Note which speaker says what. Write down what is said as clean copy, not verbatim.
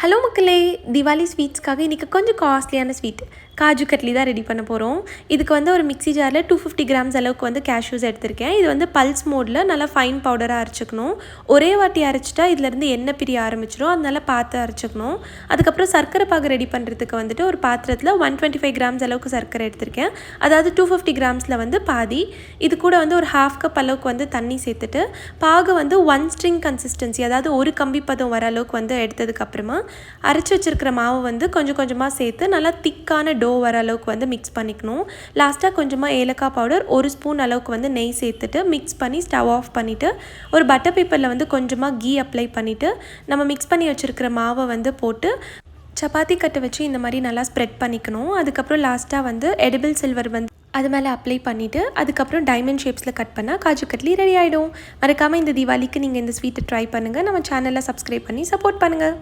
Speaker 1: Hello மக்களே, திவாலி ஸ்வீட்ஸ்க்காக இன்றைக்கி கொஞ்சம் காஸ்ட்லியான ஸ்வீட் காஜு கட்லி தான் ரெடி பண்ண போகிறோம். இதுக்கு வந்து ஒரு மிக்ஸி ஜாரில் 250 கிராம்ஸ் அளவுக்கு வந்து கேஷ்யூஸ் எடுத்திருக்கேன். இது வந்து பல்ஸ் மோடில் நல்லா ஃபைன் பவுடராக அரைச்சிக்கணும். ஒரே வாட்டி அரைச்சிட்டா இதுலேருந்து எண்ணெய் பிரிய ஆரம்பிச்சிடும், அதனால பார்த்து அரைச்சிக்கணும். அதுக்கப்புறம் சர்க்கரை பாகு ரெடி பண்ணுறதுக்கு வந்துட்டு ஒரு பாத்திரத்தில் 125 கிராம்ஸ் அளவுக்கு சர்க்கரை எடுத்திருக்கேன். அதாவது 250 கிராம்ஸில் வந்து பாதி. இது கூட வந்து ஒரு ½ கப் அளவுக்கு வந்து தண்ணி சேர்த்துட்டு பாகு வந்து 1 ஸ்ட்ரிங் கன்சிஸ்டன்சி, அதாவது ஒரு கம்பி பதம் வர அளவுக்கு வந்து எடுத்ததுக்கப்புறமா அரைச்சி வச்சுருக்கிற மாவு வந்து கொஞ்சம் கொஞ்சமாக சேர்த்து நல்லா திக்கான டோ வர அளவுக்கு வந்து மிக்ஸ் பண்ணிக்கணும். லாஸ்ட்டாக கொஞ்சமாக ஏலக்காய் பவுடர் 1 ஸ்பூன் அளவுக்கு வந்து நெய் சேர்த்துட்டு மிக்ஸ் பண்ணி ஸ்டவ் ஆஃப் பண்ணிவிட்டு ஒரு பட்டர் பேப்பரில் வந்து கொஞ்சமாக கீ அப்ளை பண்ணிவிட்டு நம்ம மிக்ஸ் பண்ணி வச்சுருக்கிற மாவை வந்து போட்டு சப்பாத்தி கட்டை வச்சு இந்த மாதிரி நல்லா ஸ்ப்ரெட் பண்ணிக்கணும். அதுக்கப்புறம் லாஸ்ட்டாக வந்து எடிபிள் சில்வர் வந்து அது மேலே அப்ளை பண்ணிவிட்டு அதுக்கப்புறம் டைமண்ட் ஷேப்ஸில் கட் பண்ணால் காஜு கட்லி ரெடி ஆகிடும். மறக்காமல் இந்த தீபாவளிக்கு நீங்கள் இந்த ஸ்வீட்டை ட்ரை பண்ணுங்கள். நம்ம சேனலில் சப்ஸ்கிரைப் பண்ணி சப்போர்ட் பண்ணுங்கள்.